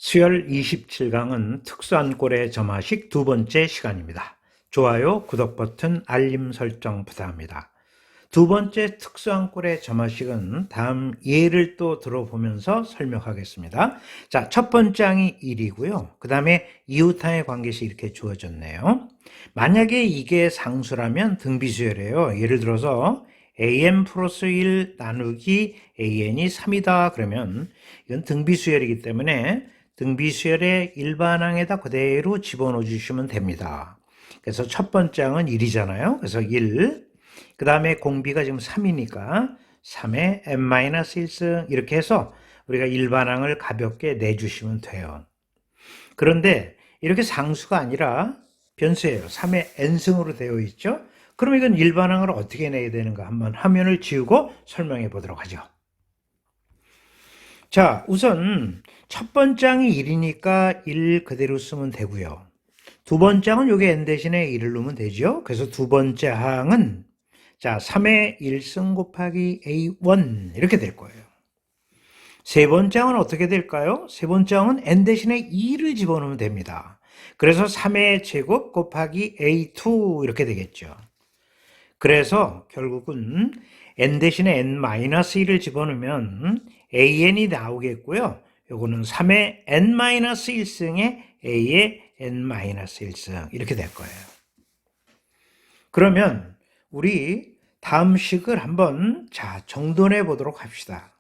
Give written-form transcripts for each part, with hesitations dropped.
수열 27강은 특수한 꼴의 점화식 두 번째 시간입니다. 좋아요, 구독 버튼, 알림 설정 부탁합니다. 두 번째 특수한 꼴의 점화식은 다음 예를 또 들어보면서 설명하겠습니다. 자, 첫 번째 항이 1이고요. 그 다음에 이웃항의 관계식 이렇게 주어졌네요. 만약에 이게 상수라면 등비수열이에요. 예를 들어서 an 플러스 1 나누기 an이 3이다 그러면 이건 등비수열이기 때문에 등비수열의 일반항에다 그대로 집어넣어 주시면 됩니다. 그래서 첫 번째 항은 1이잖아요. 그래서 1, 그 다음에 공비가 지금 3이니까 3의 n-1승 이렇게 해서 우리가 일반항을 가볍게 내주시면 돼요. 그런데 이렇게 상수가 아니라 변수예요. 3의 n승으로 되어 있죠. 그럼 이건 일반항을 어떻게 내야 되는가 한번 화면을 지우고 설명해 보도록 하죠. 자, 우선 첫 번째 항이 1이니까 1 그대로 쓰면 되고요. 두 번째 항은 여기 n 대신에 1을 넣으면 되죠. 그래서 두 번째 항은 자, 3의 1승 곱하기 a1 이렇게 될 거예요. 세 번째 항은 어떻게 될까요? 세 번째 항은 n 대신에 2를 집어넣으면 됩니다. 그래서 3의 제곱 곱하기 a2 이렇게 되겠죠. 그래서 결국은 n 대신에 n-1을 집어넣으면 an이 나오겠고요. 요거는 3의 n-1승에 a의 n-1승 이렇게 될 거예요. 그러면 우리 다음 식을 한번 정돈해 보도록 합시다.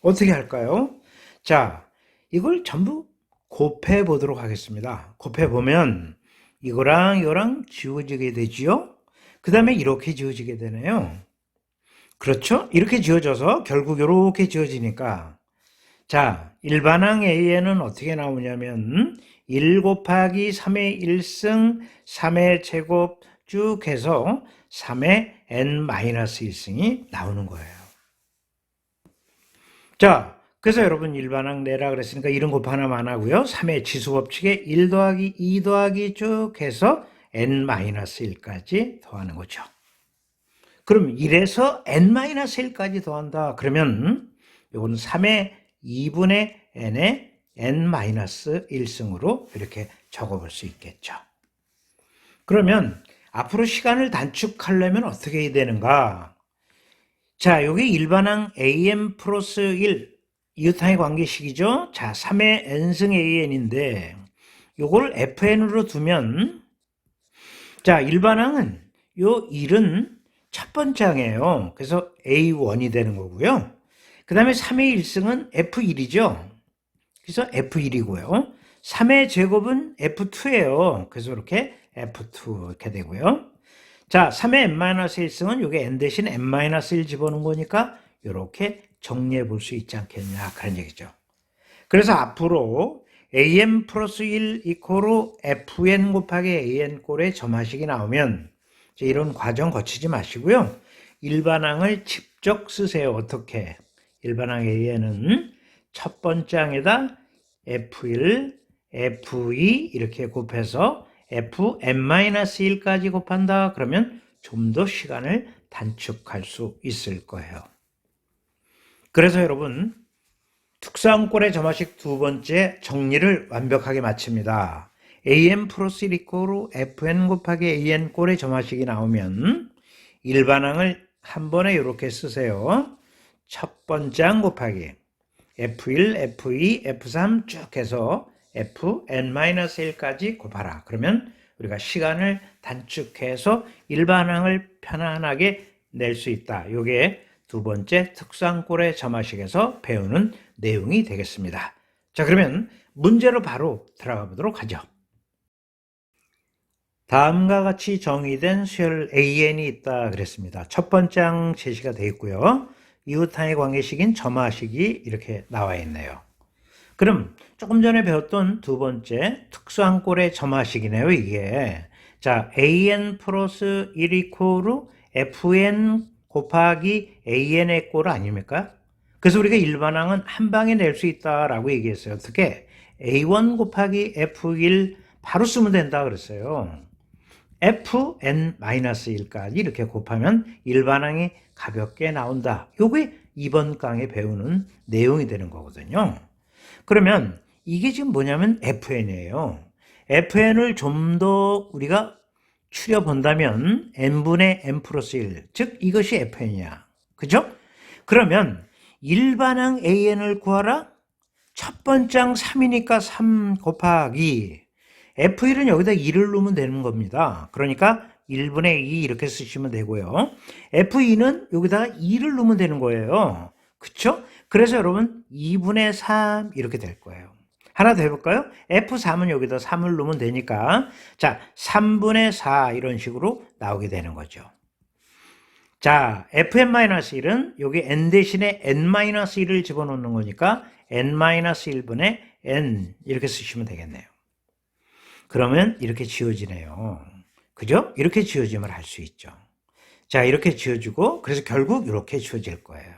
어떻게 할까요? 자, 이걸 전부 곱해 보도록 하겠습니다. 곱해 보면 이거랑 이거랑 지워지게 되지요. 그 다음에 이렇게 지워지게 되네요. 그렇죠? 이렇게 지워져서 결국 이렇게 지워지니까 자, 일반항 AN은 어떻게 나오냐면 1 곱하기 3의 1승 3의 제곱 쭉 해서 3의 n-1승이 나오는 거예요. 자, 그래서 여러분 일반항 내라 그랬으니까 1은 곱 하나만 하고요. 3의 지수법칙에 1 더하기 2 더하기 쭉 해서 n-1까지 더하는 거죠. 그럼 1에서 n-1까지 더한다. 그러면 이건 3의 2분의 n의 n-1승으로 이렇게 적어볼 수 있겠죠. 그러면 앞으로 시간을 단축하려면 어떻게 해야 되는가? 자, 여기 일반항 an 플러스 1 이웃항의 관계식이죠. 자, 3의 n승 an인데 요걸 fn으로 두면 자, 일반항은 요 1은 첫 번째 항이에요. 그래서 a1이 되는 거고요. 그 다음에 3의 1승은 f1이죠. 그래서 f1이고요. 3의 제곱은 f2예요. 그래서 이렇게 f2 이렇게 되고요. 자, 3의 n-1승은 이게 n 대신 n-1 집어넣은 거니까 이렇게 정리해 볼 수 있지 않겠냐 그런 얘기죠. 그래서 앞으로 an 플러스 1 이코로 fn 곱하기 an 꼴의 점화식이 나오면 이런 과정 거치지 마시고요. 일반항을 직접 쓰세요. 어떻게? 일반항 an은 첫 번째 항에다 f1, f2 이렇게 곱해서 fn-1까지 곱한다. 그러면 좀 더 시간을 단축할 수 있을 거예요. 그래서 여러분 특수항꼴의 점화식 두 번째 정리를 완벽하게 마칩니다. an 플러스 1 이코로 fn 곱하기 an 꼴의 점화식이 나오면 일반항을 한 번에 이렇게 쓰세요. 첫 번째 항 곱하기 f1, f2, f3 쭉 해서 fn-1까지 곱하라. 그러면 우리가 시간을 단축해서 일반항을 편안하게 낼 수 있다. 이게 두 번째 특수항꼴의 점화식에서 배우는 내용이 되겠습니다. 자, 그러면 문제로 바로 들어가 보도록 하죠. 다음과 같이 정의된 수열 an이 있다 그랬습니다. 첫 번째 항 제시가 되어 있고요. 이웃항의 관계식인 점화식이 이렇게 나와 있네요. 그럼 조금 전에 배웠던 두 번째 특수항꼴의 점화식이네요. 이게 자, an 플러스 1 이코로 fn 곱하기 an의 꼴 아닙니까? 그래서 우리가 일반항은 한 방에 낼 수 있다라고 얘기했어요. 어떻게? a1 곱하기 f1 바로 쓰면 된다 그랬어요. fn-1까지 이렇게 곱하면 일반항이 가볍게 나온다. 이게 이번 강에 배우는 내용이 되는 거거든요. 그러면 이게 지금 뭐냐면 FN이에요. FN을 좀 더 우리가 추려본다면 n분의 n 플러스 1, 즉 이것이 FN이야. 그죠? 그러면 일반항 AN을 구하라? 첫 번째 항 3이니까 3 곱하기 F1은 여기다 2를 넣으면 되는 겁니다. 그러니까 1분의 2 이렇게 쓰시면 되고요. F2는 여기다가 2를 넣으면 되는 거예요. 그쵸? 그래서 여러분 2분의 3 이렇게 될 거예요. 하나 더 해볼까요? F3은 여기다 3을 넣으면 되니까 자 3분의 4 이런 식으로 나오게 되는 거죠. 자 Fn-1은 여기 n 대신에 n-1을 집어넣는 거니까 n-1분의 n 이렇게 쓰시면 되겠네요. 그러면 이렇게 지워지네요. 그죠? 이렇게 지워지면 할 수 있죠. 자, 이렇게 지워지고, 그래서 결국 이렇게 지워질 거예요.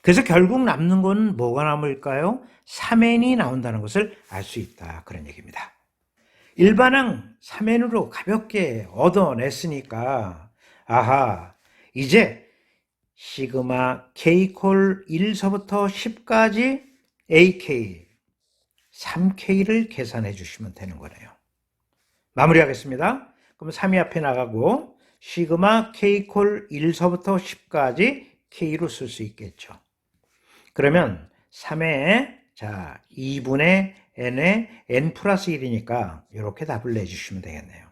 그래서 결국 남는 건 뭐가 남을까요? 3n이 나온다는 것을 알 수 있다. 그런 얘기입니다. 일반항 3n으로 가볍게 얻어냈으니까, 아하, 이제 시그마 k콜 1서부터 10까지 ak, 3k를 계산해 주시면 되는 거네요. 마무리하겠습니다. 그럼 3이 앞에 나가고 시그마 k콜 1서부터 10까지 k로 쓸 수 있겠죠. 그러면 3에 자 2분의 n에 n 플러스 1이니까 이렇게 답을 내주시면 되겠네요.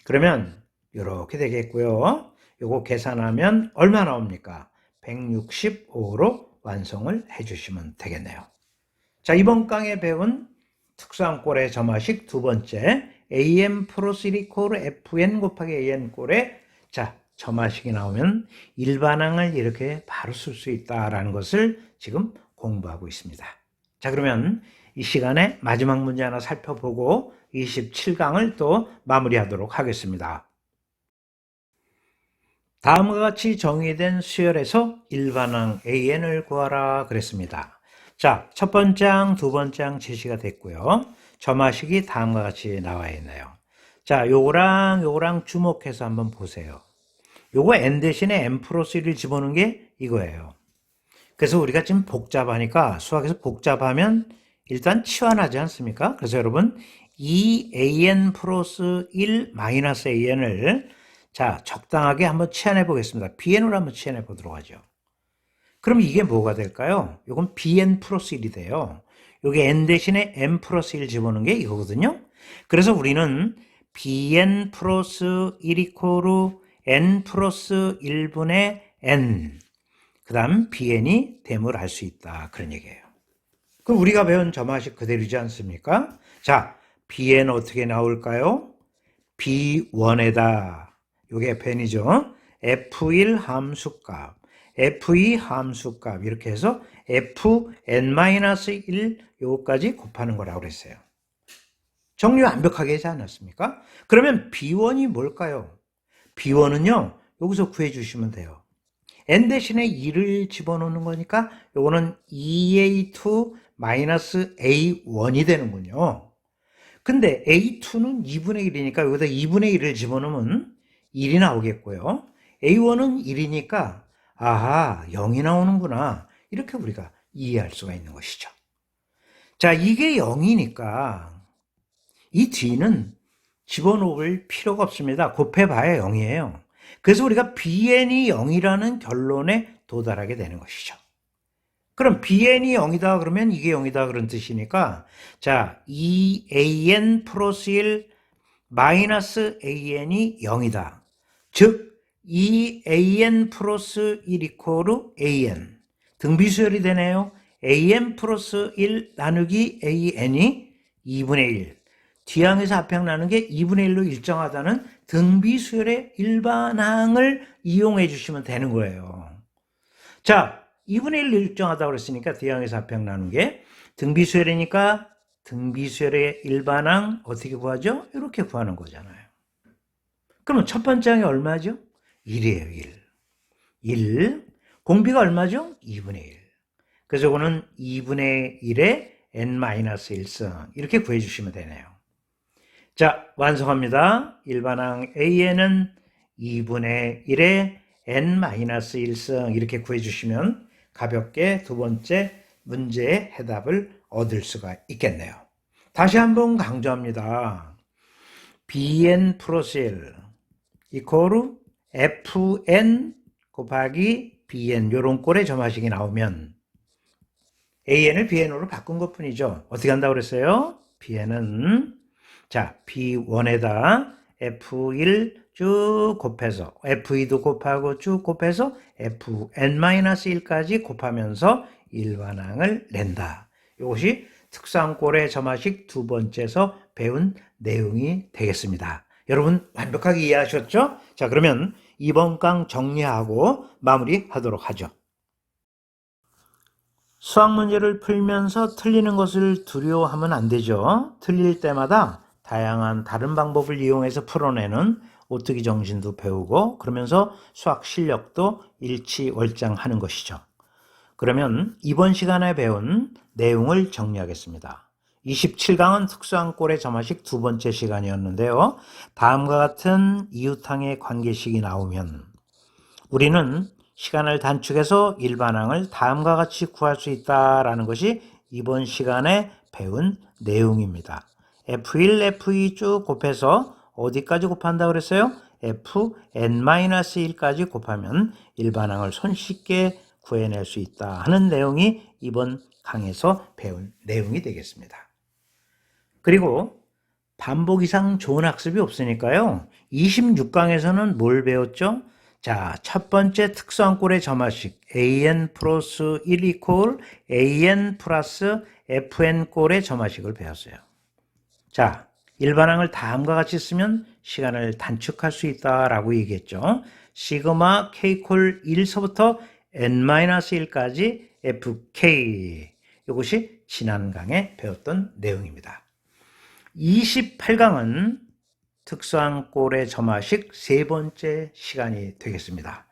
그러면 이렇게 되겠고요. 요거 계산하면 얼마 나옵니까? 165로 완성을 해주시면 되겠네요. 자, 이번 강에 배운 특수한 꼴의 점화식 두 번째 an 플러스 1 이퀄 fn 곱하기 an 꼴의 자 점화식이 나오면 일반항을 이렇게 바로 쓸 수 있다라는 것을 지금 공부하고 있습니다. 자, 그러면 이 시간에 마지막 문제 하나 살펴보고 27강을 또 마무리하도록 하겠습니다. 다음과 같이 정의된 수열에서 일반항 an을 구하라 그랬습니다. 자, 첫 번째 항, 두 번째 항 제시가 됐고요. 점화식이 다음과 같이 나와 있네요. 자, 요거랑 주목해서 한번 보세요. 요거 n 대신에 n 플러스 1을 집어넣은 게 이거예요. 그래서 우리가 지금 복잡하니까 수학에서 복잡하면 일단 치환하지 않습니까? 그래서 여러분 이 an 플러스 1 마이너스 an을 자 적당하게 한번 치환해 보겠습니다. bn으로 한번 치환해 보도록 하죠. 그럼 이게 뭐가 될까요? 이건 bn 플러스 1이 돼요. 여기 n 대신에 n 플러스 1 집어넣은 게 이거거든요. 그래서 우리는 bn 플러스 1 이퀄로 n 플러스 1분의 n 그 다음 bn이 됨을 알 수 있다. 그런 얘기예요. 그럼 우리가 배운 점화식 그대로지 않습니까? 자, bn 어떻게 나올까요? b1에다 이게 fn이죠. f1 함수값 f2 함수값 이렇게 해서 fn-1 요거까지 곱하는 거라고 그랬어요. 정리 완벽하게 하지 않았습니까? 그러면 b1이 뭘까요? b1은요 여기서 구해 주시면 돼요. n 대신에 2를 집어넣는 거니까 요거는 2a2 마이너스 a1이 되는군요. 근데 a2는 2분의 1이니까 여기다 2분의 1을 집어넣으면 1이 나오겠고요. a1은 1이니까 아하 0이 나오는구나 이렇게 우리가 이해할 수가 있는 것이죠. 자, 이게 0이니까 이 뒤는 집어넣을 필요가 없습니다. 곱해봐야 0이에요. 그래서 우리가 bn이 0이라는 결론에 도달하게 되는 것이죠. 그럼 bn이 0이다 그러면 이게 0이다 그런 뜻이니까 자 2an 플러스 1 마이너스 an이 0이다. 즉 2an 플러스 1 이퀄로 an 등비수열이 되네요. an 플러스 1 나누기 an이 2분의 1 뒤항에서 앞항 나누는 게 2분의 1로 일정하다는 등비수열의 일반항을 이용해 주시면 되는 거예요. 자, 2분의 1로 일정하다고 그랬으니까 뒤항에서 앞항 나누는 게 등비수열이니까 등비수열의 일반항 어떻게 구하죠? 이렇게 구하는 거잖아요. 그러면 첫 번째 항이 얼마죠? 1이에요, 1. 1. 공비가 얼마죠? 2분의 1. 그래서 이거는 2분의 1에 n-1승 이렇게 구해주시면 되네요. 자, 완성합니다. 일반항 an은 2분의 1에 n-1승 이렇게 구해주시면 가볍게 두 번째 문제의 해답을 얻을 수가 있겠네요. 다시 한번 강조합니다. bn 플러스 1 이퀄 fn 곱하기 bn 요런 꼴의 점화식이 나오면 an을 bn으로 바꾼 것 뿐이죠. 어떻게 한다고 그랬어요? bn은 자 b1에다 f1 쭉 곱해서 f2도 곱하고 쭉 곱해서 fn-1까지 곱하면서 일반항을 낸다. 이것이 특수항꼴의 점화식 두 번째에서 배운 내용이 되겠습니다. 여러분 완벽하게 이해하셨죠? 자, 그러면 이번 강 정리하고 마무리하도록 하죠. 수학 문제를 풀면서 틀리는 것을 두려워하면 안 되죠. 틀릴 때마다 다양한 다른 방법을 이용해서 풀어내는 오뚜기 정신도 배우고 그러면서 수학 실력도 일치월장하는 것이죠. 그러면 이번 시간에 배운 내용을 정리하겠습니다. 27강은 특수항꼴의 점화식 두 번째 시간이었는데요. 다음과 같은 이웃항의 관계식이 나오면 우리는 시간을 단축해서 일반항을 다음과 같이 구할 수 있다라는 것이 이번 시간에 배운 내용입니다. F1, F2 쭉 곱해서 어디까지 곱한다고 그랬어요? Fn-1까지 곱하면 일반항을 손쉽게 구해낼 수 있다 하는 내용이 이번 강에서 배운 내용이 되겠습니다. 그리고 반복 이상 좋은 학습이 없으니까요. 26강에서는 뭘 배웠죠? 자, 첫 번째 특수항꼴의 점화식 an 플러스 1 이퀄 an 플러스 fn꼴의 점화식을 배웠어요. 자, 일반항을 다음과 같이 쓰면 시간을 단축할 수 있다라고 얘기했죠. 시그마 k콜 1서부터 n-1까지 fk 이것이 지난 강에 배웠던 내용입니다. 28강은 특수항꼴의 점화식 세 번째 시간이 되겠습니다.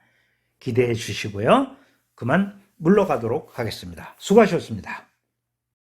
기대해 주시고요. 그만 물러가도록 하겠습니다. 수고하셨습니다.